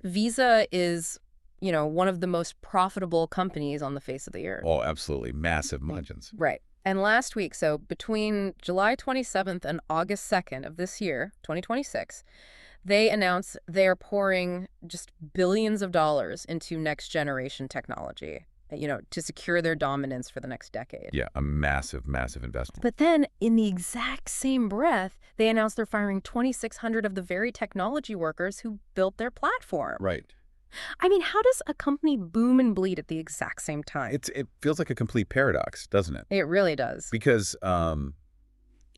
Visa is, one of the most profitable companies on the face of the earth. Oh, absolutely. Massive margins. Right. And last week, so between July 27th and August 2nd of this year, 2026, they announced they're pouring just billions of dollars into next generation technology, to secure their dominance for the next decade. Yeah, a massive, massive investment. But then, in the exact same breath, they announced they're firing 2,600 of the very technology workers who built their platform. Right. I mean, how does a company boom and bleed at the exact same time? It feels like a complete paradox, doesn't it? It really does. Because,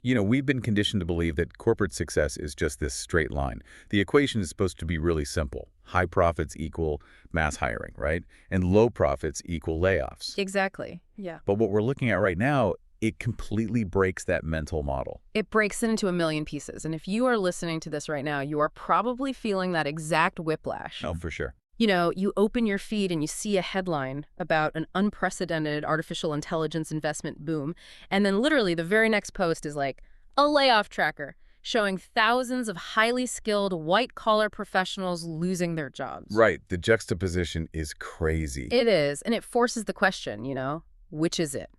we've been conditioned to believe that corporate success is just this straight line. The equation is supposed to be really simple. High profits equal mass hiring, right? And low profits equal layoffs. Exactly. Yeah. But what we're looking at right now, it completely breaks that mental model. It breaks it into a million pieces. And if you are listening to this right now, you are probably feeling that exact whiplash. Oh, for sure. You open your feed and you see a headline about an unprecedented artificial intelligence investment boom. And then literally the very next post is like a layoff tracker showing thousands of highly skilled white-collar professionals losing their jobs. Right. The juxtaposition is crazy. It is. And it forces the question, which is it?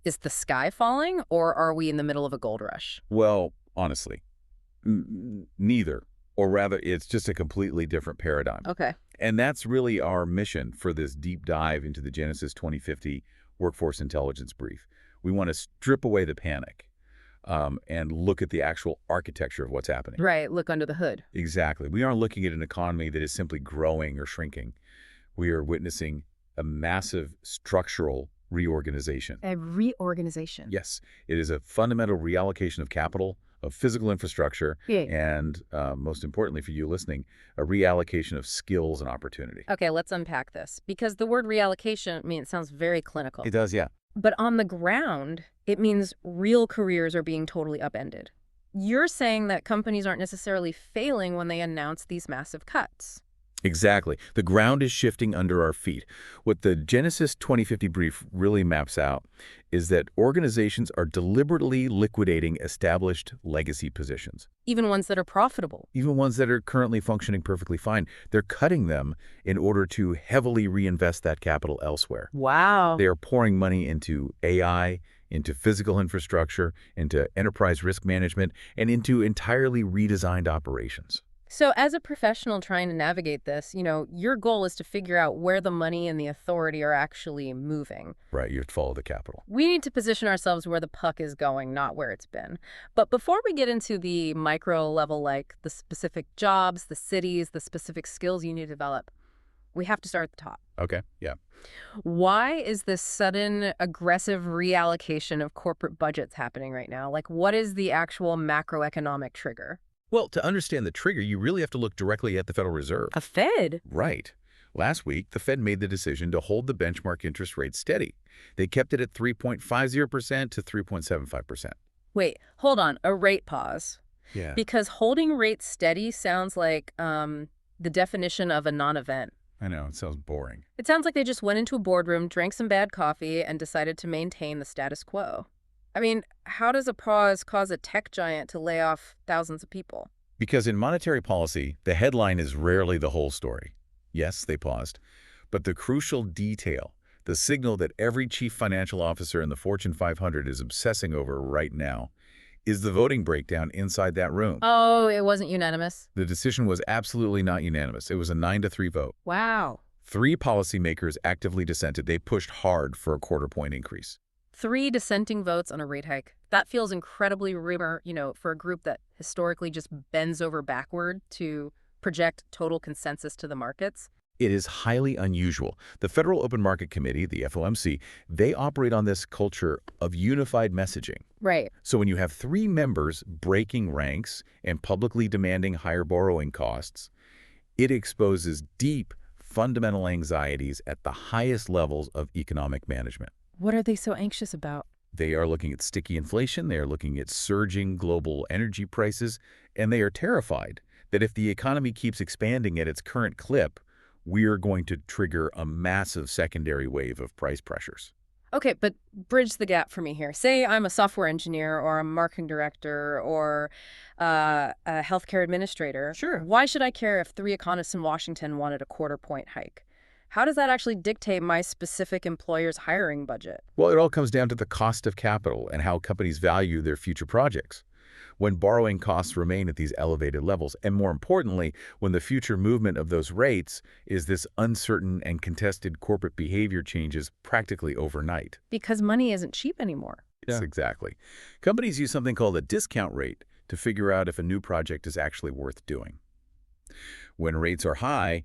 Is the sky falling or are we in the middle of a gold rush? Well, honestly, neither. Or rather, it's just a completely different paradigm. Okay. And that's really our mission for this deep dive into the Genesis 2050 Workforce Intelligence Brief. We want to strip away the panic and look at the actual architecture of what's happening. Right. Look under the hood. Exactly. We aren't looking at an economy that is simply growing or shrinking. We are witnessing a massive structural reorganization. A reorganization. Yes. It is a fundamental reallocation of capital, of physical infrastructure, and most importantly for you listening, a reallocation of skills and opportunity. Okay, let's unpack this. Because the word reallocation, it sounds very clinical. It does, yeah. But on the ground, it means real careers are being totally upended. You're saying that companies aren't necessarily failing when they announce these massive cuts. Exactly. The ground is shifting under our feet. What the Genesis 2050 brief really maps out is that organizations are deliberately liquidating established legacy positions. Even ones that are profitable. Even ones that are currently functioning perfectly fine. They're cutting them in order to heavily reinvest that capital elsewhere. Wow. They are pouring money into AI, into physical infrastructure, into enterprise risk management, and into entirely redesigned operations. So as a professional trying to navigate this, your goal is to figure out where the money and the authority are actually moving. Right, you have to follow the capital. We need to position ourselves where the puck is going, not where it's been. But before we get into the micro level, like the specific jobs, the cities, the specific skills you need to develop, we have to start at the top. Okay, yeah. Why is this sudden aggressive reallocation of corporate budgets happening right now? Like, what is the actual macroeconomic trigger? Well, to understand the trigger, you really have to look directly at the Federal Reserve. A Fed? Right. Last week, the Fed made the decision to hold the benchmark interest rate steady. They kept it at 3.50% to 3.75%. Wait, hold on. A rate pause. Yeah. Because holding rates steady sounds like the definition of a non-event. I know, it sounds boring. It sounds like they just went into a boardroom, drank some bad coffee, and decided to maintain the status quo. How does a pause cause a tech giant to lay off thousands of people? Because in monetary policy, the headline is rarely the whole story. Yes, they paused. But the crucial detail, the signal that every chief financial officer in the Fortune 500 is obsessing over right now, is the voting breakdown inside that room. Oh, it wasn't unanimous? The decision was absolutely not unanimous. It was a 9-3 vote. Wow. 3 policymakers actively dissented. They pushed hard for a quarter-point increase. 3 dissenting votes on a rate hike. That feels incredibly rare, for a group that historically just bends over backward to project total consensus to the markets. It is highly unusual. The Federal Open Market Committee, the FOMC, they operate on this culture of unified messaging. Right. So when you have 3 members breaking ranks and publicly demanding higher borrowing costs, it exposes deep, fundamental anxieties at the highest levels of economic management. What are they so anxious about? They are looking at sticky inflation, they are looking at surging global energy prices, and they are terrified that if the economy keeps expanding at its current clip, we are going to trigger a massive secondary wave of price pressures. Okay, but bridge the gap for me here. Say I'm a software engineer or a marketing director or a healthcare administrator. Sure. Why should I care if three economists in Washington wanted a quarter-point hike? How does that actually dictate my specific employer's hiring budget? Well, it all comes down to the cost of capital and how companies value their future projects. When borrowing costs remain at these elevated levels, and more importantly, when the future movement of those rates is this uncertain and contested corporate behavior changes practically overnight. Because money isn't cheap anymore. Yes, Yeah. exactly. Companies use something called a discount rate to figure out if a new project is actually worth doing. When rates are high,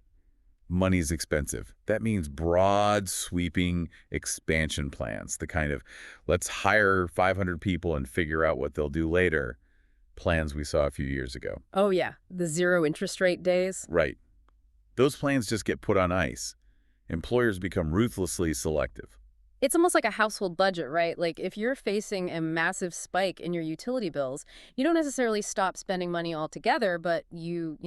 money is expensive. That means broad, sweeping expansion plans, the kind of let's hire 500 people and figure out what they'll do later plans we saw a few years ago. Oh yeah, the zero interest rate days. Right. Those plans just get put on ice. Employers become ruthlessly selective. It's almost like a household budget, right? Like if you're facing a massive spike in your utility bills, you don't necessarily stop spending money altogether, but you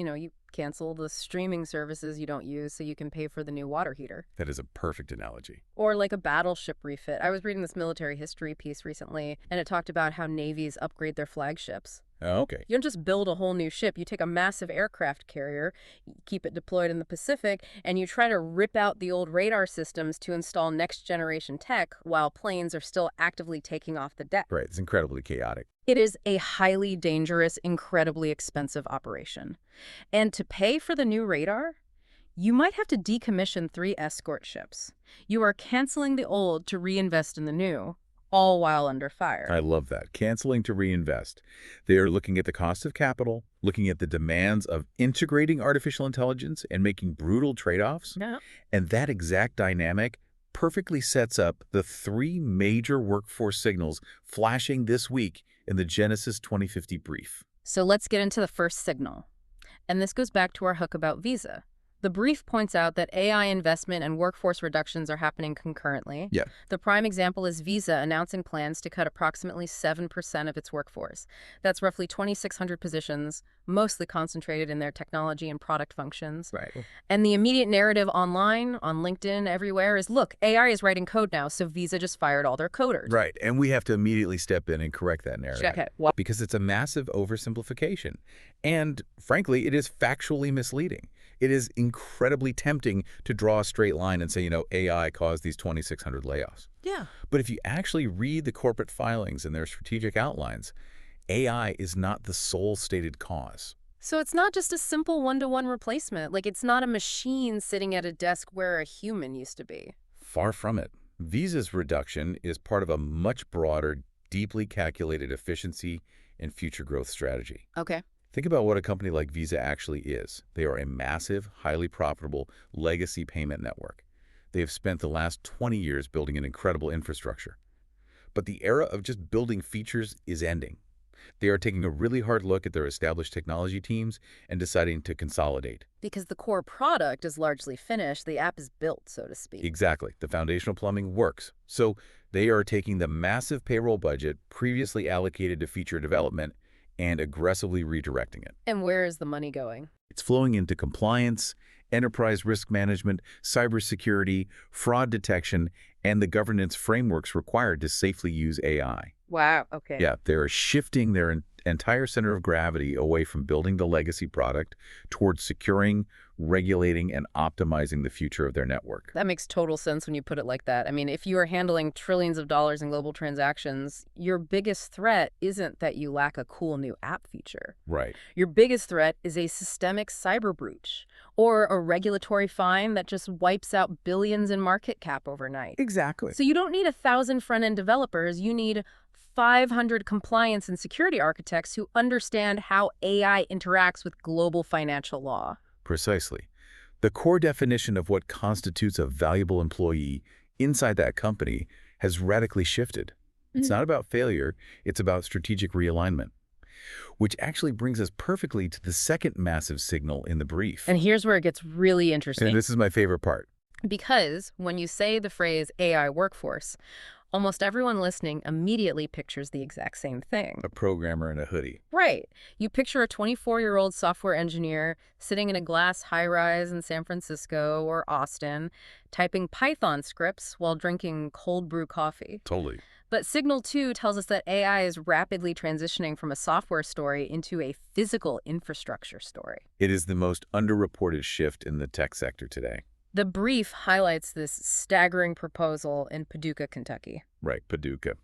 cancel the streaming services you don't use so you can pay for the new water heater. That is a perfect analogy. Or like a battleship refit. I was reading this military history piece recently, and it talked about how navies upgrade their flagships. Oh, okay. You don't just build a whole new ship. You take a massive aircraft carrier, keep it deployed in the Pacific, and you try to rip out the old radar systems to install next-generation tech while planes are still actively taking off the deck. Right. It's incredibly chaotic. It is a highly dangerous, incredibly expensive operation. And to pay for the new radar, you might have to decommission 3 escort ships. You are canceling the old to reinvest in the new, all while under fire. I love that. Canceling to reinvest. They are looking at the cost of capital, looking at the demands of integrating artificial intelligence and making brutal trade-offs. Yeah. And that exact dynamic perfectly sets up the 3 major workforce signals flashing this week in the Genesis 2050 brief. So let's get into the first signal. And this goes back to our hook about Visa. The brief points out that AI investment and workforce reductions are happening concurrently. Yeah. The prime example is Visa announcing plans to cut approximately 7% of its workforce. That's roughly 2,600 positions, mostly concentrated in their technology and product functions. Right. And the immediate narrative online, on LinkedIn, everywhere is, look, AI is writing code now, so Visa just fired all their coders. Right. And we have to immediately step in and correct that narrative. Okay. Well, Because it's a massive oversimplification. And frankly, it is factually misleading. It is incredibly tempting to draw a straight line and say, AI caused these 2,600 layoffs. yeah. But if you actually read the corporate filings and their strategic outlines, AI is not the sole stated cause. So it's not just a simple one-to-one replacement. Like, it's not a machine sitting at a desk where a human used to be. Far from it. Visa's reduction is part of a much broader, deeply calculated efficiency and future growth strategy. Okay. Think about what a company like Visa actually is. They are a massive, highly profitable legacy payment network. They have spent the last 20 years building an incredible infrastructure. But the era of just building features is ending. They are taking a really hard look at their established technology teams and deciding to consolidate. Because the core product is largely finished, the app is built, so to speak. Exactly. The foundational plumbing works. So they are taking the massive payroll budget previously allocated to feature development and aggressively redirecting it. And where is the money going? It's flowing into compliance, enterprise risk management, cybersecurity, fraud detection, and the governance frameworks required to safely use AI. Wow, okay. Yeah, they're shifting their entire center of gravity away from building the legacy product towards securing, regulating, and optimizing the future of their network. That makes total sense when you put it like that. I mean, if you are handling trillions of dollars in global transactions, your biggest threat isn't that you lack a cool new app feature. Right. Your biggest threat is a systemic cyber breach or a regulatory fine that just wipes out billions in market cap overnight. Exactly. So you don't need 1,000 front-end developers. You need 500 compliance and security architects who understand how AI interacts with global financial law. Precisely. The core definition of what constitutes a valuable employee inside that company has radically shifted. It's not about failure, it's about strategic realignment. Which actually brings us perfectly to the second massive signal in the brief. And here's where it gets really interesting. And this is my favorite part. Because when you say the phrase AI workforce, Almost everyone listening immediately pictures the exact same thing. A programmer in a hoodie. Right. You picture a 24-year-old software engineer sitting in a glass high-rise in San Francisco or Austin, typing Python scripts while drinking cold brew coffee. Totally. But Signal 2 tells us that AI is rapidly transitioning from a software story into a physical infrastructure story. It is the most underreported shift in the tech sector today. The brief highlights this staggering proposal in Paducah, Kentucky. Right, Paducah.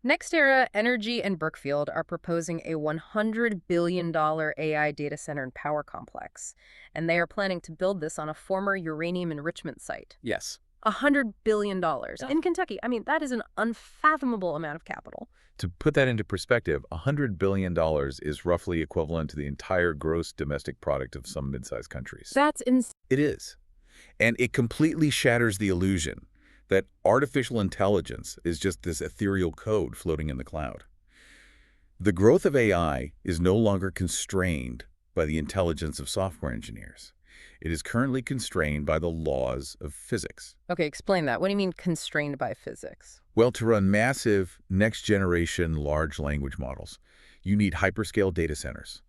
NextEra Energy and Brookfield are proposing a $100 billion AI data center and power complex, and they are planning to build this on a former uranium enrichment site. Yes. $100 billion in Kentucky. I mean, that is an unfathomable amount of capital. To put that into perspective, $100 billion is roughly equivalent to the entire gross domestic product of some mid-sized countries. That's insane. It is. And it completely shatters the illusion that artificial intelligence is just this ethereal code floating in the cloud. The growth of AI is no longer constrained by the intelligence of software engineers. It is currently constrained by the laws of physics. Okay, explain that. What do you mean constrained by physics? Well, to run massive, next-generation large language models, you need hyperscale data centers,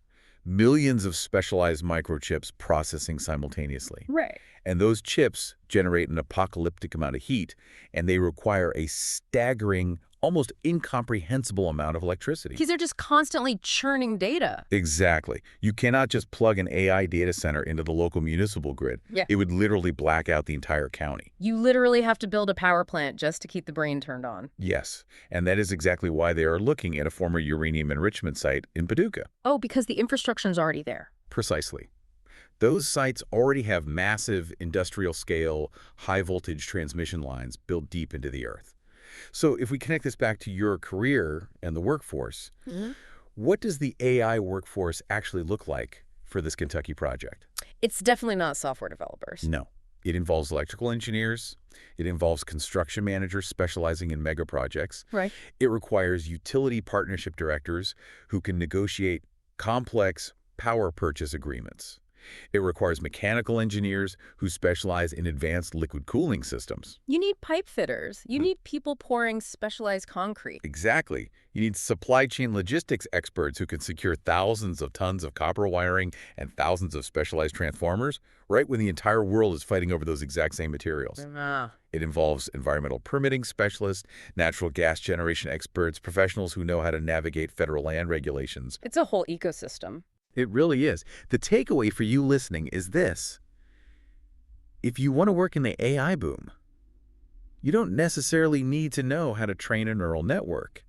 millions of specialized microchips processing simultaneously. Right. And those chips generate an apocalyptic amount of heat, and they require a staggering, almost incomprehensible amount of electricity. Because they're just constantly churning data. Exactly. You cannot just plug an AI data center into the local municipal grid. Yeah. It would literally black out the entire county. You literally have to build a power plant just to keep the brain turned on. Yes, and that is exactly why they are looking at a former uranium enrichment site in Paducah. Oh, because the infrastructure is already there. Precisely. Those sites already have massive industrial-scale, high-voltage transmission lines built deep into the earth. So if we connect this back to your career and the workforce, what does the AI workforce actually look like for this Kentucky project? It's definitely not software developers. No. It involves electrical engineers. It involves construction managers specializing in mega projects. Right. It requires utility partnership directors who can negotiate complex power purchase agreements. It requires mechanical engineers who specialize in advanced liquid cooling systems. You need pipe fitters. You need people pouring specialized concrete. Exactly. You need supply chain logistics experts who can secure thousands of tons of copper wiring and thousands of specialized transformers, right when the entire world is fighting over those exact same materials. It involves environmental permitting specialists, natural gas generation experts, professionals who know how to navigate federal land regulations. It's a whole ecosystem. It really is. The takeaway for you listening is this. If you want to work in the AI boom, you don't necessarily need to know how to train a neural network.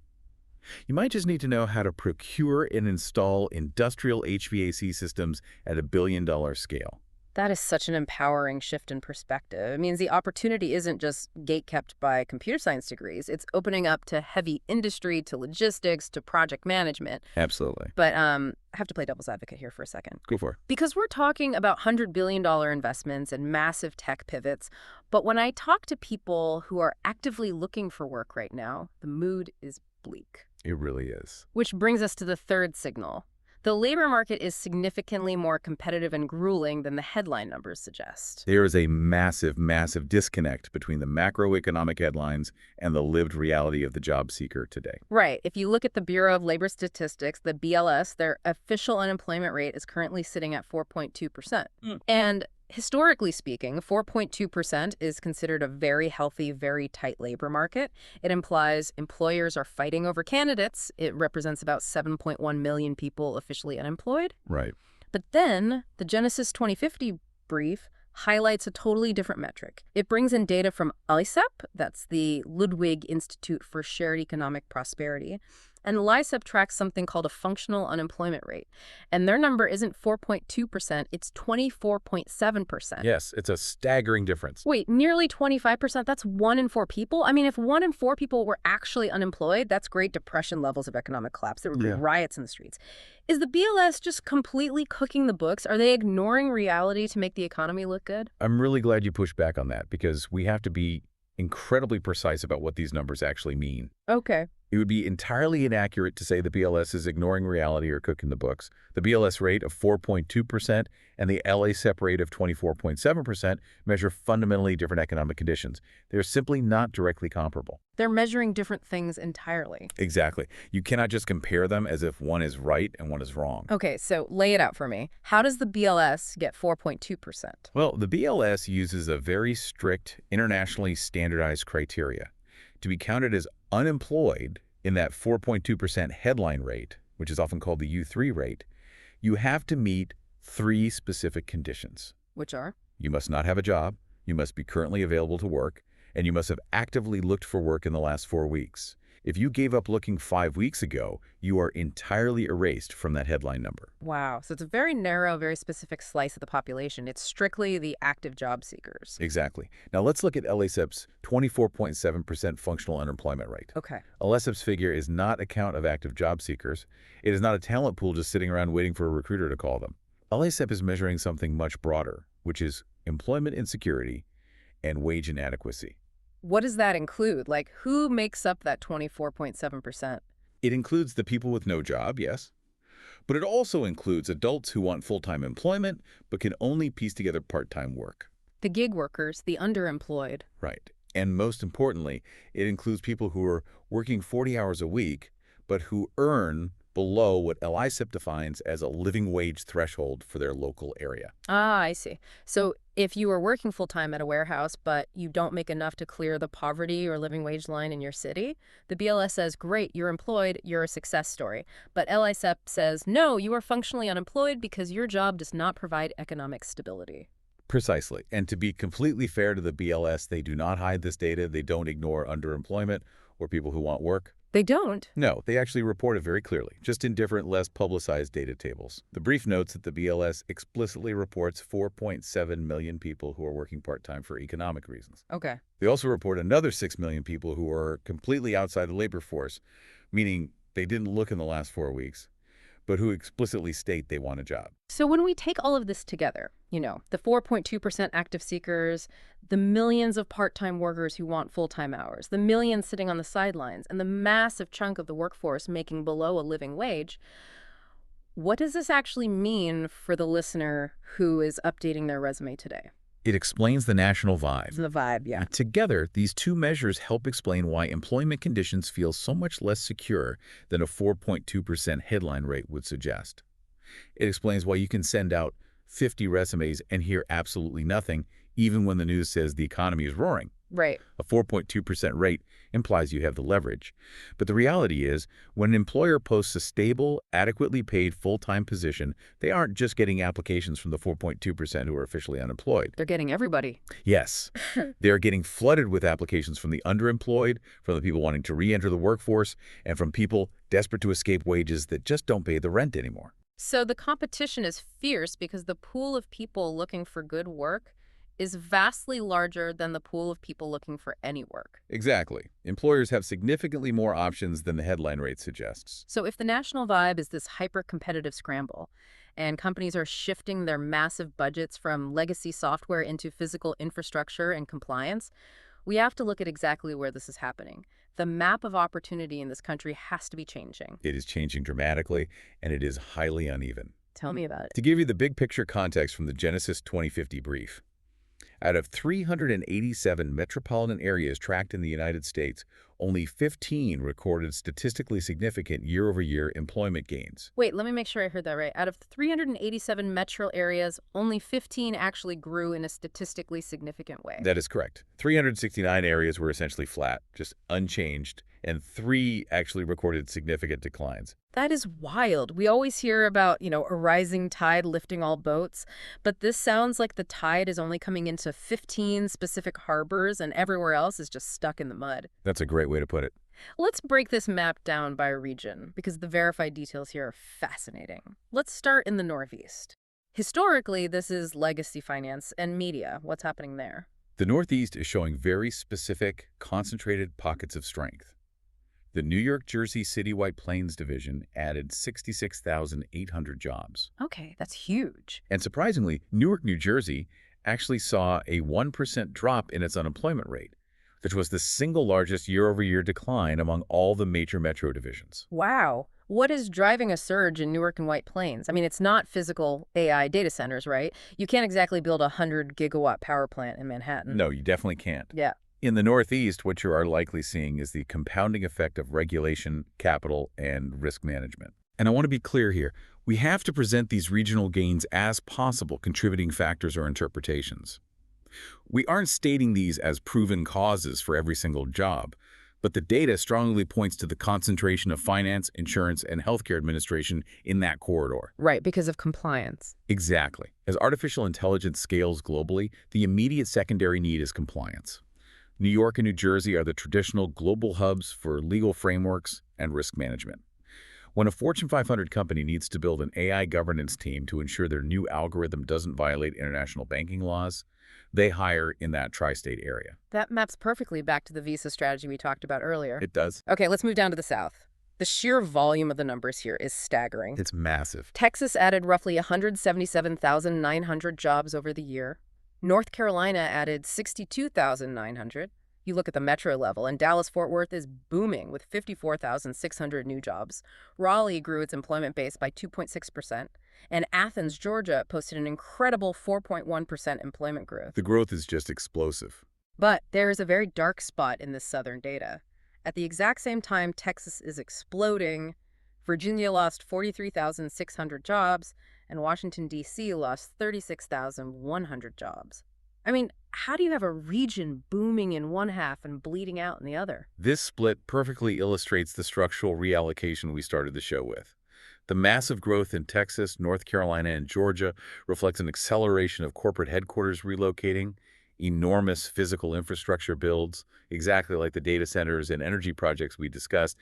You might just need to know how to procure and install industrial HVAC systems at $1 billion scale. That is such an empowering shift in perspective. It means the opportunity isn't just gatekept by computer science degrees. It's opening up to heavy industry, to logistics, to project management. Absolutely. But I have to play devil's advocate here for a second. Go for it. Because we're talking about $100 billion investments and massive tech pivots. But when I talk to people who are actively looking for work right now, the mood is bleak. It really is. Which brings us to the third signal. The labor market is significantly more competitive and grueling than the headline numbers suggest. There is a massive, massive disconnect between the macroeconomic headlines and the lived reality of the job seeker today. Right. If you look at the Bureau of Labor Statistics, the BLS, their official unemployment rate is currently sitting at 4.2%. And historically speaking, 4.2% is considered a very healthy, very tight labor market. It implies employers are fighting over candidates. It represents about 7.1 million people officially unemployed. Right. But then the Genesis 2050 brief highlights a totally different metric. It brings in data from LISEP, that's the Ludwig Institute for Shared Economic Prosperity, and LISEP tracks something called a functional unemployment rate. And their number isn't 4.2%, it's 24.7%. Yes, it's a staggering difference. Wait, nearly 25%? That's 1 in 4 people? I mean, if 1 in 4 people were actually unemployed, that's Great Depression levels of economic collapse. There would be riots in the streets. Is the BLS just completely cooking the books? Are they ignoring reality to make the economy look good? I'm really glad you pushed back on that because we have to be incredibly precise about what these numbers actually mean. Okay. It would be entirely inaccurate to say the BLS is ignoring reality or cooking the books. The BLS rate of 4.2% and the LACEP rate of 24.7% measure fundamentally different economic conditions. They're simply not directly comparable. They're measuring different things entirely. Exactly. You cannot just compare them as if one is right and one is wrong. Okay, so lay it out for me. How does the BLS get 4.2%? Well, the BLS uses a very strict, internationally standardized criteria. To be counted as unemployed in that 4.2% headline rate, which is often called the U3 rate, you have to meet three specific conditions. Which are? You must not have a job, you must be currently available to work, and you must have actively looked for work in the last 4 weeks. If you gave up looking 5 weeks ago, you are entirely erased from that headline number. Wow. So it's a very narrow, very specific slice of the population. It's strictly the active job seekers. Exactly. Now let's look at LACEP's 24.7% functional unemployment rate. Okay. LACEP's figure is not a count of active job seekers. It is not a talent pool just sitting around waiting for a recruiter to call them. LACEP is measuring something much broader, which is employment insecurity and wage inadequacy. What does that include? Like, who makes up that 24.7%? It includes the people with no job, yes, but it also includes adults who want full-time employment but can only piece together part-time work. The gig workers, the underemployed. Right. And most importantly, it includes people who are working 40 hours a week but who earn below what LICEP defines as a living wage threshold for their local area. Ah, I see. So if you are working full-time at a warehouse, but you don't make enough to clear the poverty or living wage line in your city, the BLS says, great, you're employed, you're a success story. But LICEP says, no, you are functionally unemployed because your job does not provide economic stability. Precisely. And to be completely fair to the BLS, they do not hide this data. They don't ignore underemployment or people who want work. They don't? No, they actually report it very clearly, just in different, less publicized data tables. The brief notes that the BLS explicitly reports 4.7 million people who are working part-time for economic reasons. Okay. They also report another 6 million people who are completely outside the labor force, meaning they didn't look in the last 4 weeks, but who explicitly state they want a job. So when we take all of this together, the 4.2% active seekers, the millions of part-time workers who want full-time hours, the millions sitting on the sidelines, and the massive chunk of the workforce making below a living wage, what does this actually mean for the listener who is updating their resume today? It explains the national vibe. The vibe, yeah. Together, these two measures help explain why employment conditions feel so much less secure than a 4.2% headline rate would suggest. It explains why you can send out 50 resumes and hear absolutely nothing, even when the news says the economy is roaring. Right. A 4.2% rate implies you have the leverage. But the reality is, when an employer posts a stable, adequately paid full-time position, they aren't just getting applications from the 4.2% who are officially unemployed. They're getting everybody. Yes. They're getting flooded with applications from the underemployed, from the people wanting to re-enter the workforce, and from people desperate to escape wages that just don't pay the rent anymore. So the competition is fierce because the pool of people looking for good work is vastly larger than the pool of people looking for any work. Exactly. Employers have significantly more options than the headline rate suggests. So if the national vibe is this hyper-competitive scramble, and companies are shifting their massive budgets from legacy software into physical infrastructure and compliance, we have to look at exactly where this is happening. The map of opportunity in this country has to be changing. It is changing dramatically, and it is highly uneven. Tell me about it. To give you the big picture context from the Genesis 2050 brief, out of 387 metropolitan areas tracked in the United States, only 15 recorded statistically significant year-over-year employment gains. Wait, let me make sure I heard that right. Out of 387 metro areas, only 15 actually grew in a statistically significant way. That is correct. 369 areas were essentially flat, just unchanged, and 3 actually recorded significant declines. That is wild. We always hear about, a rising tide lifting all boats, but this sounds like the tide is only coming into 15 specific harbors and everywhere else is just stuck in the mud. That's a great way to put it. Let's break this map down by region because the verified details here are fascinating. Let's start in the Northeast. Historically, this is legacy finance and media. What's happening there? The Northeast is showing very specific, concentrated pockets of strength. The New York Jersey Citywide Plains Division added 66,800 jobs. Okay, that's huge. And surprisingly, Newark, New Jersey actually saw a 1% drop in its unemployment rate, which was the single largest year-over-year decline among all the major metro divisions. Wow. What is driving a surge in Newark and White Plains? I mean, it's not physical AI data centers, right? You can't exactly build a 100-gigawatt power plant in Manhattan. No, you definitely can't. Yeah. In the Northeast, what you are likely seeing is the compounding effect of regulation, capital, and risk management. And I want to be clear here. We have to present these regional gains as possible contributing factors or interpretations. We aren't stating these as proven causes for every single job, but the data strongly points to the concentration of finance, insurance, and healthcare administration in that corridor. Right, because of compliance. Exactly. As artificial intelligence scales globally, the immediate secondary need is compliance. New York and New Jersey are the traditional global hubs for legal frameworks and risk management. When a Fortune 500 company needs to build an AI governance team to ensure their new algorithm doesn't violate international banking laws, they hire in that tri-state area. That maps perfectly back to the visa strategy we talked about earlier. It does. Okay, let's move down to the South. The sheer volume of the numbers here is staggering. It's massive. Texas added roughly 177,900 jobs over the year. North Carolina added 62,900. You look at the metro level, and Dallas-Fort Worth is booming with 54,600 new jobs. Raleigh grew its employment base by 2.6%, and Athens, Georgia, posted an incredible 4.1% employment growth. The growth is just explosive. But there is a very dark spot in this southern data. At the exact same time Texas is exploding, Virginia lost 43,600 jobs, and Washington, D.C. lost 36,100 jobs. I mean, how do you have a region booming in one half and bleeding out in the other? This split perfectly illustrates the structural reallocation we started the show with. The massive growth in Texas, North Carolina, and Georgia reflects an acceleration of corporate headquarters relocating, enormous physical infrastructure builds, exactly like the data centers and energy projects we discussed,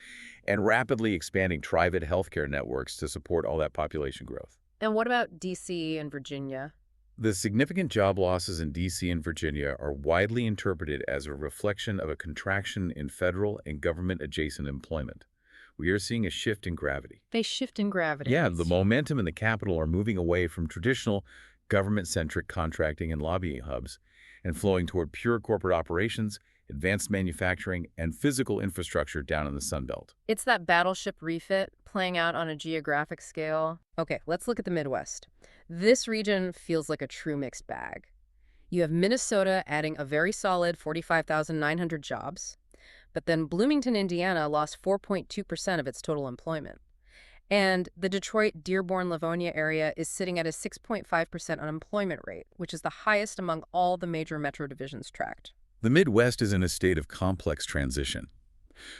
and rapidly expanding private healthcare networks to support all that population growth. And what about D.C. and Virginia? The significant job losses in D.C. and Virginia are widely interpreted as a reflection of a contraction in federal and government-adjacent employment. We are seeing a shift in gravity. They shift in gravity. Yeah, the momentum and the capital are moving away from traditional government-centric contracting and lobbying hubs and flowing toward pure corporate operations, advanced manufacturing, and physical infrastructure down in the Sun Belt. It's that battleship refit playing out on a geographic scale. Okay, let's look at the Midwest. This region feels like a true mixed bag. You have Minnesota adding a very solid 45,900 jobs, but then Bloomington, Indiana lost 4.2% of its total employment. And the Detroit, Dearborn, Livonia area is sitting at a 6.5% unemployment rate, which is the highest among all the major metro divisions tracked. The Midwest is in a state of complex transition.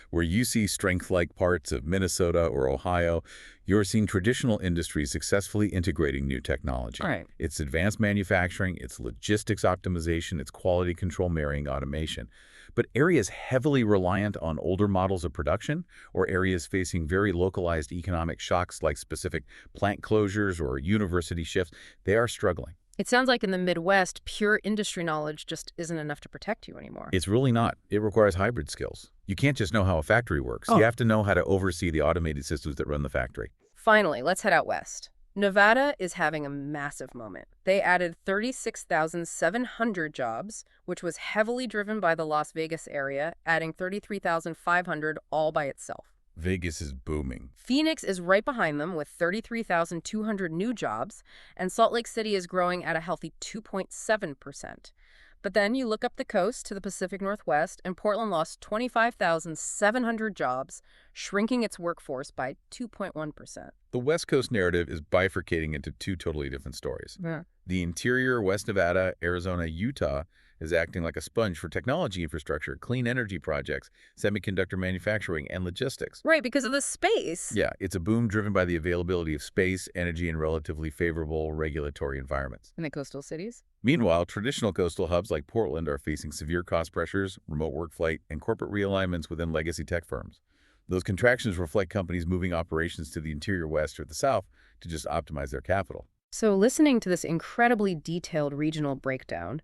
Where you see strength-like parts of Minnesota or Ohio, you're seeing traditional industries successfully integrating new technology. Right. It's advanced manufacturing, it's logistics optimization, it's quality control marrying automation. But areas heavily reliant on older models of production or areas facing very localized economic shocks like specific plant closures or university shifts, they are struggling. It sounds like in the Midwest, pure industry knowledge just isn't enough to protect you anymore. It's really not. It requires hybrid skills. You can't just know how a factory works. Oh. You have to know how to oversee the automated systems that run the factory. Finally, let's head out west. Nevada is having a massive moment. They added 36,700 jobs, which was heavily driven by the Las Vegas area, adding 33,500 all by itself. Vegas is booming. Phoenix is right behind them with 33,200 new jobs, and Salt Lake City is growing at a healthy 2.7%. But then you look up the coast to the Pacific Northwest, and Portland lost 25,700 jobs, shrinking its workforce by 2.1%. The West Coast narrative is bifurcating into two totally different stories. Yeah. The interior, West Nevada, Arizona, Utah, is acting like a sponge for technology infrastructure, clean energy projects, semiconductor manufacturing, and logistics. Right, because of the space. Yeah, it's a boom driven by the availability of space, energy, and relatively favorable regulatory environments. In the coastal cities? Meanwhile, traditional coastal hubs like Portland are facing severe cost pressures, remote work flight, and corporate realignments within legacy tech firms. Those contractions reflect companies moving operations to the interior west or the south to just optimize their capital. So listening to this incredibly detailed regional breakdown,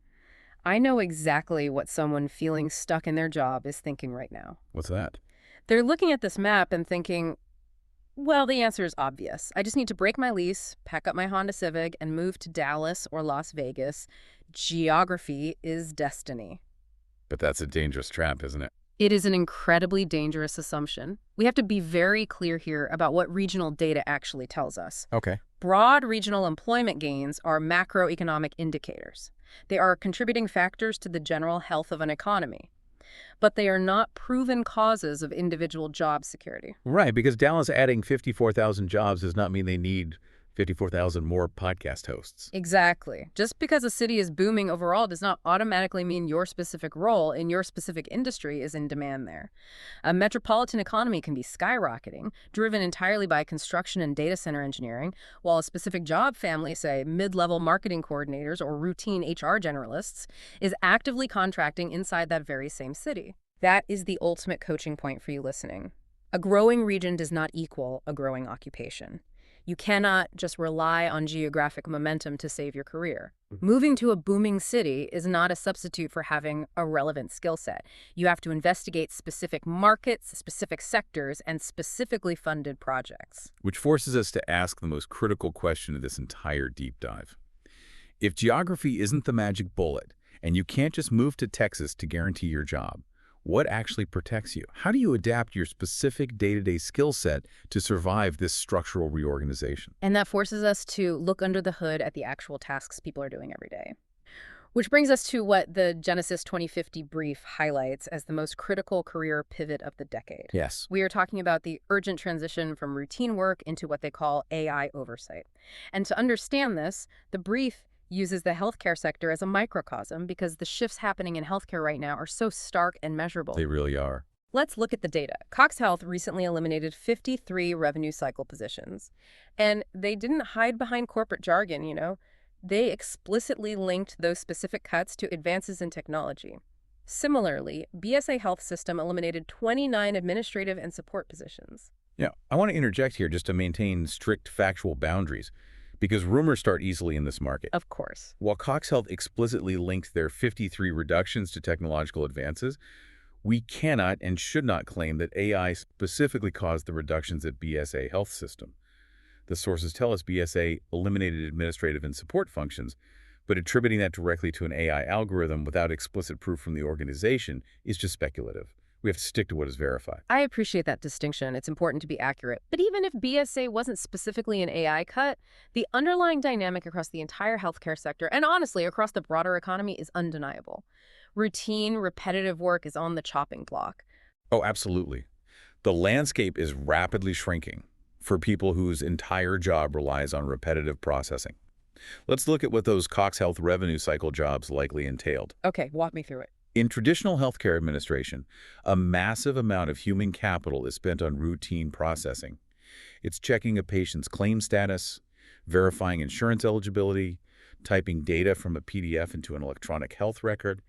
I know exactly what someone feeling stuck in their job is thinking right now. What's that? They're looking at this map and thinking, well, the answer is obvious. I just need to break my lease, pack up my Honda Civic, and move to Dallas or Las Vegas. Geography is destiny. But that's a dangerous trap, isn't it? It is an incredibly dangerous assumption. We have to be very clear here about what regional data actually tells us. Okay. Broad regional employment gains are macroeconomic indicators. They are contributing factors to the general health of an economy, but they are not proven causes of individual job security. Right, because Dallas adding 54,000 jobs does not mean they need 54,000 more podcast hosts. Exactly. Just because a city is booming overall does not automatically mean your specific role in your specific industry is in demand there. A metropolitan economy can be skyrocketing, driven entirely by construction and data center engineering, while a specific job family, say mid-level marketing coordinators or routine HR generalists, is actively contracting inside that very same city. That is the ultimate coaching point for you listening. A growing region does not equal a growing occupation. You cannot just rely on geographic momentum to save your career. Moving to a booming city is not a substitute for having a relevant skill set. You have to investigate specific markets, specific sectors, and specifically funded projects. Which forces us to ask the most critical question of this entire deep dive. If geography isn't the magic bullet, and you can't just move to Texas to guarantee your job, what actually protects you? How do you adapt your specific day-to-day skill set to survive this structural reorganization? And that forces us to look under the hood at the actual tasks people are doing every day. Which brings us to what the Genesis 2050 brief highlights as the most critical career pivot of the decade. Yes. We are talking about the urgent transition from routine work into what they call AI oversight. And to understand this, the brief uses the healthcare sector as a microcosm because the shifts happening in healthcare right now are so stark and measurable. They really are. Let's look at the data. Cox Health recently eliminated 53 revenue cycle positions. And they didn't hide behind corporate jargon, you know. They explicitly linked those specific cuts to advances in technology. Similarly, BSA Health System eliminated 29 administrative and support positions. Yeah, I want to interject here just to maintain strict factual boundaries, because rumors start easily in this market. Of course. While Cox Health explicitly linked their 53 reductions to technological advances, we cannot and should not claim that AI specifically caused the reductions at BSA Health System. The sources tell us BSA eliminated administrative and support functions, but attributing that directly to an AI algorithm without explicit proof from the organization is just speculative. We have to stick to what is verified. I appreciate that distinction. It's important to be accurate. But even if BSA wasn't specifically an AI cut, the underlying dynamic across the entire healthcare sector, and honestly across the broader economy, is undeniable. Routine, repetitive work is on the chopping block. Oh, absolutely. The landscape is rapidly shrinking for people whose entire job relies on repetitive processing. Let's look at what those Cox Health revenue cycle jobs likely entailed. Okay, walk me through it. In traditional healthcare administration, a massive amount of human capital is spent on routine processing. It's checking a patient's claim status, verifying insurance eligibility, typing data from a PDF into an electronic health record,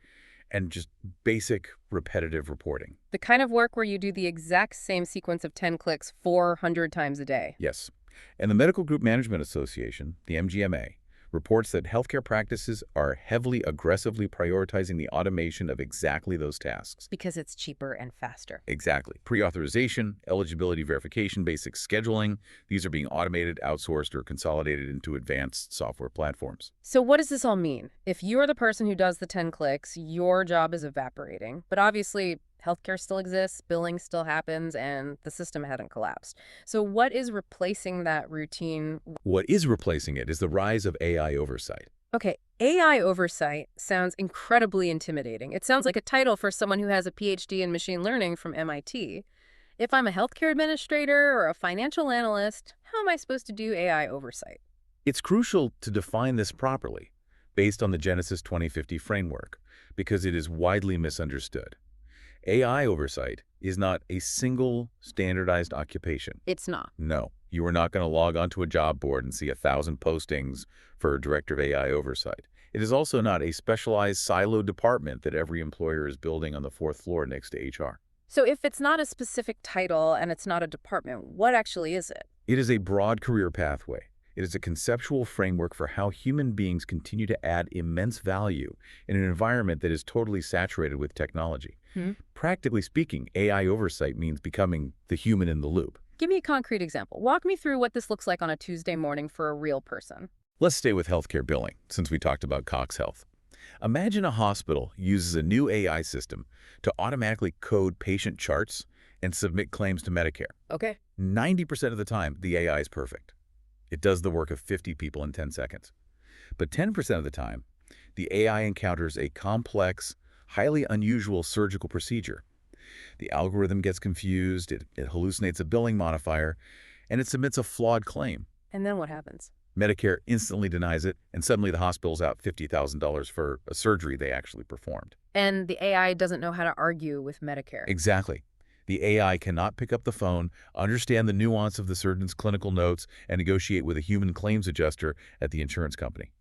and just basic repetitive reporting. The kind of work where you do the exact same sequence of 10 clicks 400 times a day. Yes. And the Medical Group Management Association, the MGMA, reports that healthcare practices are heavily aggressively prioritizing the automation of exactly those tasks. Because it's cheaper and faster. Exactly. Pre-authorization, eligibility verification, basic scheduling, these are being automated, outsourced, or consolidated into advanced software platforms. So what does this all mean? If you're the person who does the 10 clicks, your job is evaporating. But obviously, healthcare still exists, billing still happens, and the system hadn't collapsed. So what is replacing that routine? What is replacing it is the rise of AI oversight. Okay, AI oversight sounds incredibly intimidating. It sounds like a title for someone who has a PhD in machine learning from MIT. If I'm a healthcare administrator or a financial analyst, how am I supposed to do AI oversight? It's crucial to define this properly, based on the Genesis 2050 framework, because it is widely misunderstood. AI oversight is not a single standardized occupation. It's not. No, you are not going to log onto a job board and see 1,000 postings for a director of AI oversight. It is also not a specialized siloed department that every employer is building on the 4th floor next to HR. So if it's not a specific title and it's not a department, what actually is it? It is a broad career pathway. It is a conceptual framework for how human beings continue to add immense value in an environment that is totally saturated with technology. Practically speaking, AI oversight means becoming the human in the loop. Give me a concrete example. Walk me through what this looks like on a Tuesday morning for a real person. Let's stay with healthcare billing, since we talked about Cox Health. Imagine a hospital uses a new AI system to automatically code patient charts and submit claims to Medicare. Okay. 90% of the time, the AI is perfect. It does the work of 50 people in 10 seconds. But 10% of the time, the AI encounters a complex, highly unusual surgical procedure. The algorithm gets confused, it hallucinates a billing modifier, and it submits a flawed claim. And then what happens? Medicare instantly denies it, and suddenly the hospital's out $50,000 for a surgery they actually performed. And the AI doesn't know how to argue with Medicare. Exactly. The AI cannot pick up the phone, understand the nuance of the surgeon's clinical notes, and negotiate with a human claims adjuster at the insurance company.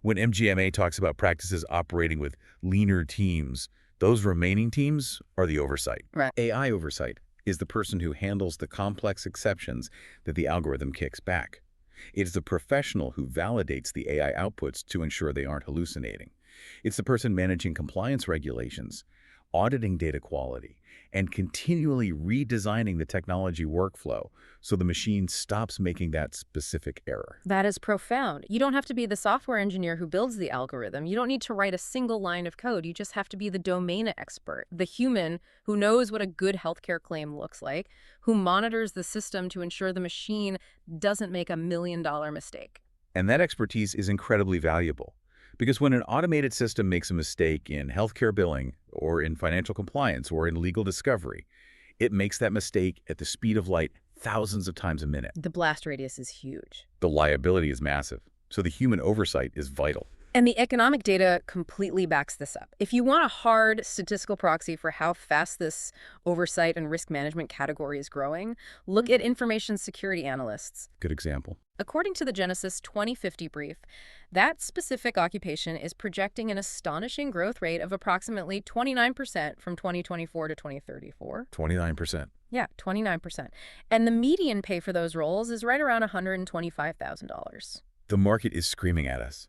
When MGMA talks about practices operating with leaner teams, those remaining teams are the oversight. Right. AI oversight is the person who handles the complex exceptions that the algorithm kicks back. It is the professional who validates the AI outputs to ensure they aren't hallucinating. It's the person managing compliance regulations, auditing data quality, and continually redesigning the technology workflow so the machine stops making that specific error. That is profound. You don't have to be the software engineer who builds the algorithm. You don't need to write a single line of code. You just have to be the domain expert, the human who knows what a good healthcare claim looks like, who monitors the system to ensure the machine doesn't make $1 million mistake. And that expertise is incredibly valuable. Because when an automated system makes a mistake in healthcare billing, or in financial compliance, or in legal discovery, it makes that mistake at the speed of light thousands of times a minute. The blast radius is huge. The liability is massive, so the human oversight is vital. And the economic data completely backs this up. If you want a hard statistical proxy for how fast this oversight and risk management category is growing, look at information security analysts. Good example. According to the Genesis 2050 brief, that specific occupation is projecting an astonishing growth rate of approximately 29% from 2024 to 2034. 29%. Yeah, 29%. And the median pay for those roles is right around $125,000. The market is screaming at us.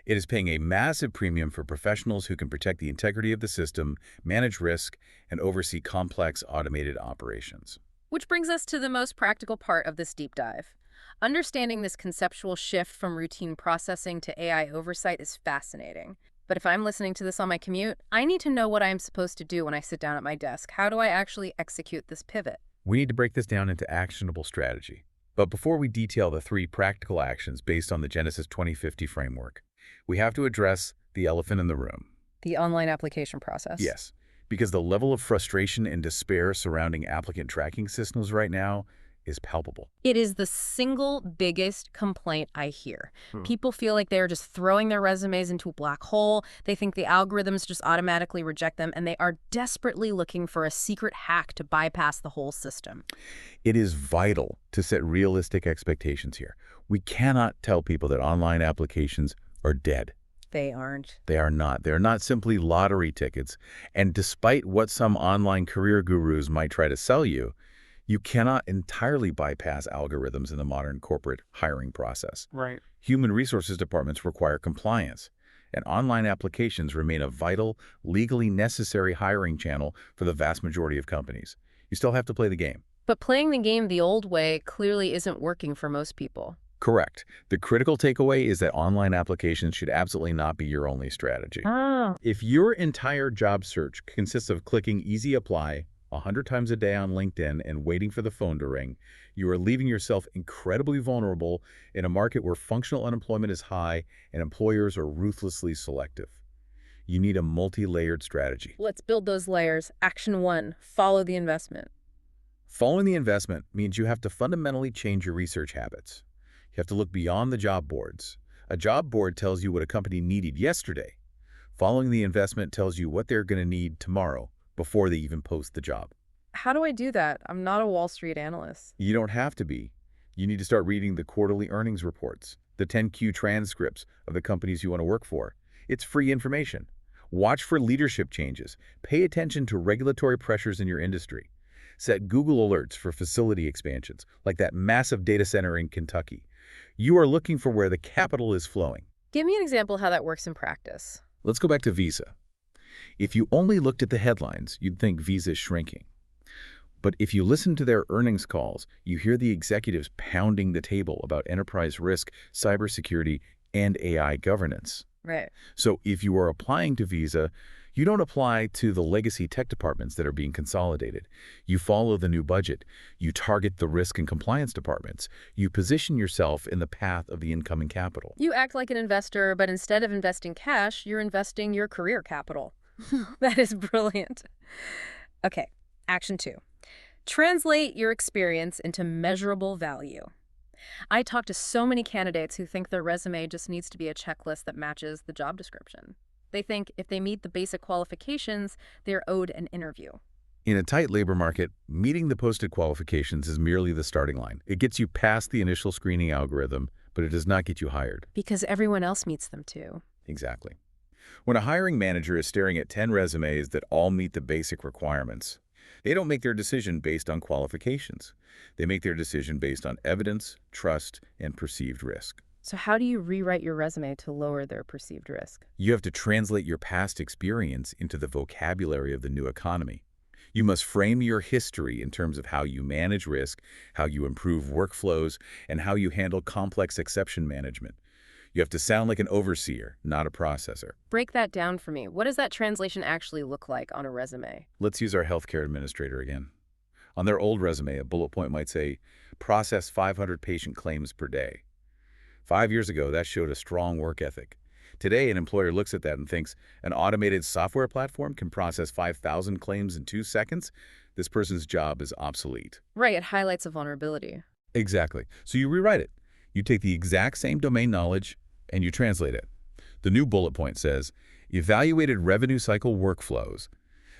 It is paying a massive premium for professionals who can protect the integrity of the system, manage risk, and oversee complex automated operations. Which brings us to the most practical part of this deep dive. Understanding this conceptual shift from routine processing to AI oversight is fascinating. But if I'm listening to this on my commute, I need to know what I'm supposed to do when I sit down at my desk. How do I actually execute this pivot? We need to break this down into actionable strategy. But before we detail the 3 practical actions based on the Genesis 2050 framework, we have to address the elephant in the room. The online application process. Yes, because the level of frustration and despair surrounding applicant tracking systems right now is palpable. It is the single biggest complaint I hear. People feel like they're just throwing their resumes into a black hole. They think the algorithms just automatically reject them, and they are desperately looking for a secret hack to bypass the whole system. It is vital to set realistic expectations here. We cannot tell people that online applications are dead. They aren't. They are not. They're not simply lottery tickets. And despite what some online career gurus might try to sell you, you cannot entirely bypass algorithms in the modern corporate hiring process. Right. Human resources departments require compliance, and online applications remain a vital, legally necessary hiring channel for the vast majority of companies. You still have to play the game. But playing the game the old way clearly isn't working for most people. Correct. The critical takeaway is that online applications should absolutely not be your only strategy. If your entire job search consists of clicking Easy Apply 100 times a day on LinkedIn and waiting for the phone to ring, you are leaving yourself incredibly vulnerable in a market where functional unemployment is high and employers are ruthlessly selective. You need a multi-layered strategy. Let's build those layers. Action 1, follow the investment. Following the investment means you have to fundamentally change your research habits. You have to look beyond the job boards. A job board tells you what a company needed yesterday. Following the investment tells you what they're going to need tomorrow before they even post the job. How do I do that? I'm not a Wall Street analyst. You don't have to be. You need to start reading the quarterly earnings reports, the 10Q transcripts of the companies you want to work for. It's free information. Watch for leadership changes. Pay attention to regulatory pressures in your industry. Set Google alerts for facility expansions, like that massive data center in Kentucky. You are looking for where the capital is flowing. Give me an example of how that works in practice. Let's go back to Visa. If you only looked at the headlines, you'd think Visa is shrinking. But if you listen to their earnings calls, you hear the executives pounding the table about enterprise risk, cybersecurity, and AI governance. Right. So if you are applying to visa, you don't apply to the legacy tech departments that are being consolidated. You follow the new budget. You target the risk and compliance departments. You position yourself in the path of the incoming capital. You act like an investor, but instead of investing cash, you're investing your career capital. That is brilliant. Okay, action 2. Translate your experience into measurable value. I talk to so many candidates who think their resume just needs to be a checklist that matches the job description. They think if they meet the basic qualifications, they're owed an interview. In a tight labor market, meeting the posted qualifications is merely the starting line. It gets you past the initial screening algorithm, but it does not get you hired. Because everyone else meets them too. Exactly. When a hiring manager is staring at 10 resumes that all meet the basic requirements, they don't make their decision based on qualifications. They make their decision based on evidence, trust, and perceived risk. So how do you rewrite your resume to lower their perceived risk? You have to translate your past experience into the vocabulary of the new economy. You must frame your history in terms of how you manage risk, how you improve workflows, and how you handle complex exception management. You have to sound like an overseer, not a processor. Break that down for me. What does that translation actually look like on a resume? Let's use our healthcare administrator again. On their old resume, a bullet point might say, process 500 patient claims per day. 5 years ago, that showed a strong work ethic. Today, an employer looks at that and thinks, an automated software platform can process 5,000 claims in 2 seconds? This person's job is obsolete. Right, it highlights a vulnerability. Exactly. So you rewrite it. You take the exact same domain knowledge and you translate it. The new bullet point says, evaluated revenue cycle workflows,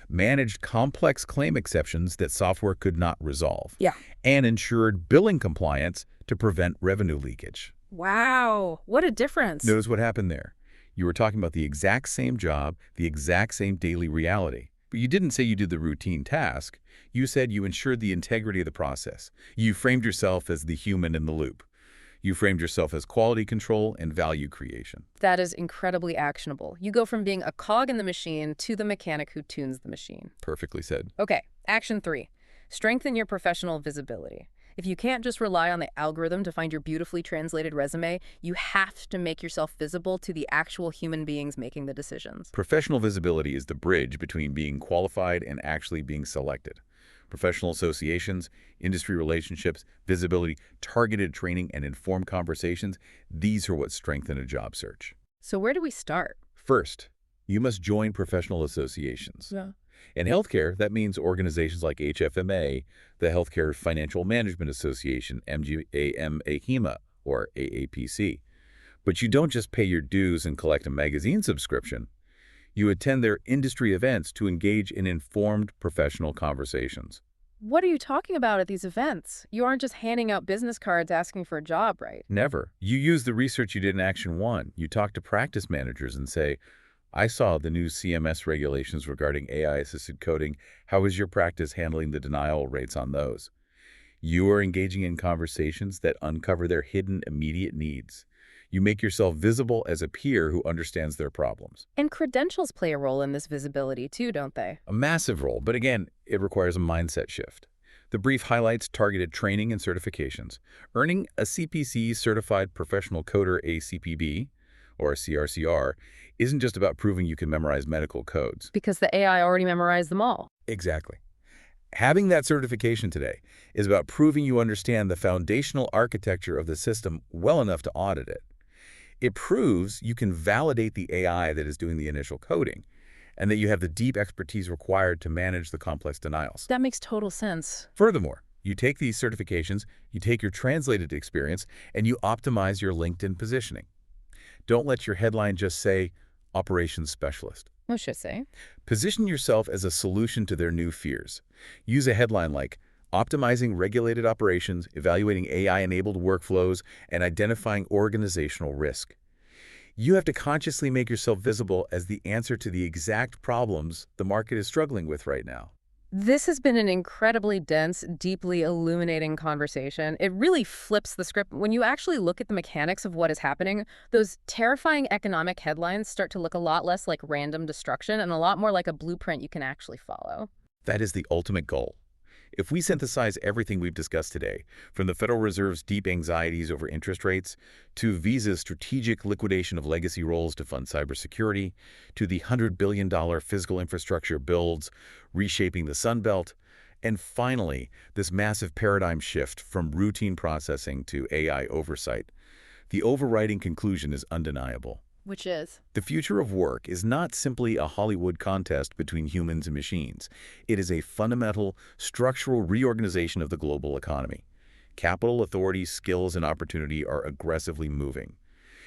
managed complex claim exceptions that software could not resolve, Yeah. and ensured billing compliance to prevent revenue leakage. Wow, what a difference. Notice what happened there. You were talking about the exact same job, the exact same daily reality. But you didn't say you did the routine task. You said you ensured the integrity of the process. You framed yourself as the human in the loop. You framed yourself as quality control and value creation. That is incredibly actionable. You go from being a cog in the machine to the mechanic who tunes the machine. Perfectly said. Okay, action 3. Strengthen your professional visibility. If you can't just rely on the algorithm to find your beautifully translated resume, you have to make yourself visible to the actual human beings making the decisions. Professional visibility is the bridge between being qualified and actually being selected. Professional associations, industry relationships, visibility, targeted training, and informed conversations, these are what strengthen a job search. So where do we start? First, you must join professional associations. Yeah. In healthcare, that means organizations like HFMA, the Healthcare Financial Management Association, MGAM-AHIMA, or AAPC. But you don't just pay your dues and collect a magazine subscription. You attend their industry events to engage in informed professional conversations. What are you talking about at these events? You aren't just handing out business cards asking for a job, right? Never. You use the research you did in Action 1. You talk to practice managers and say, I saw the new CMS regulations regarding AI-assisted coding. How is your practice handling the denial rates on those? You are engaging in conversations that uncover their hidden immediate needs. You make yourself visible as a peer who understands their problems. And credentials play a role in this visibility too, don't they? A massive role, but again, it requires a mindset shift. The brief highlights targeted training and certifications. Earning a CPC Certified Professional Coder ACPB, or a CRCR, isn't just about proving you can memorize medical codes. Because the AI already memorized them all. Exactly. Having that certification today is about proving you understand the foundational architecture of the system well enough to audit it. It proves you can validate the AI that is doing the initial coding, and that you have the deep expertise required to manage the complex denials. That makes total sense. Furthermore, you take these certifications, you take your translated experience, and you optimize your LinkedIn positioning. Don't let your headline just say, Operations Specialist. What should I say? Position yourself as a solution to their new fears. Use a headline like, Optimizing Regulated Operations, Evaluating AI-Enabled Workflows, and Identifying Organizational Risk. You have to consciously make yourself visible as the answer to the exact problems the market is struggling with right now. This has been an incredibly dense, deeply illuminating conversation. It really flips the script. When you actually look at the mechanics of what is happening, those terrifying economic headlines start to look a lot less like random destruction and a lot more like a blueprint you can actually follow. That is the ultimate goal. If we synthesize everything we've discussed today, from the Federal Reserve's deep anxieties over interest rates, to Visa's strategic liquidation of legacy roles to fund cybersecurity, to the $100 billion physical infrastructure builds reshaping the Sun Belt, and finally, this massive paradigm shift from routine processing to AI oversight, the overriding conclusion is undeniable. Which is? The future of work is not simply a Hollywood contest between humans and machines. It is a fundamental, structural reorganization of the global economy. Capital, authority, skills, and opportunity are aggressively moving.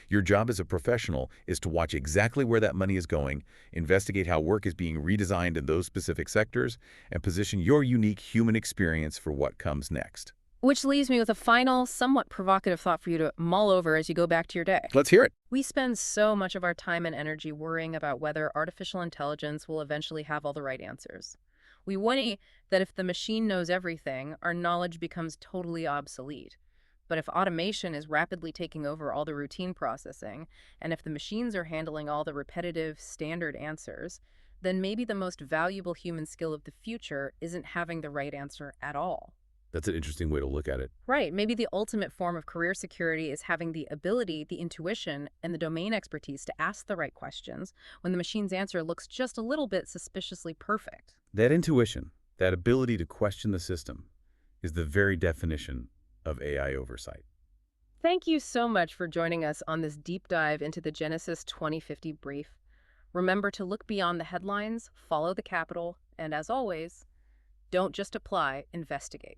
Your job as a professional is to watch exactly where that money is going, investigate how work is being redesigned in those specific sectors, and position your unique human experience for what comes next. Which leaves me with a final, somewhat provocative thought for you to mull over as you go back to your day. Let's hear it. We spend so much of our time and energy worrying about whether artificial intelligence will eventually have all the right answers. We worry that if the machine knows everything, our knowledge becomes totally obsolete. But if automation is rapidly taking over all the routine processing, and if the machines are handling all the repetitive, standard answers, then maybe the most valuable human skill of the future isn't having the right answer at all. That's an interesting way to look at it. Right. Maybe the ultimate form of career security is having the ability, the intuition, and the domain expertise to ask the right questions when the machine's answer looks just a little bit suspiciously perfect. That intuition, that ability to question the system, is the very definition of AI oversight. Thank you so much for joining us on this deep dive into the Genesis 2050 brief. Remember to look beyond the headlines, follow the capital, and as always, don't just apply, investigate.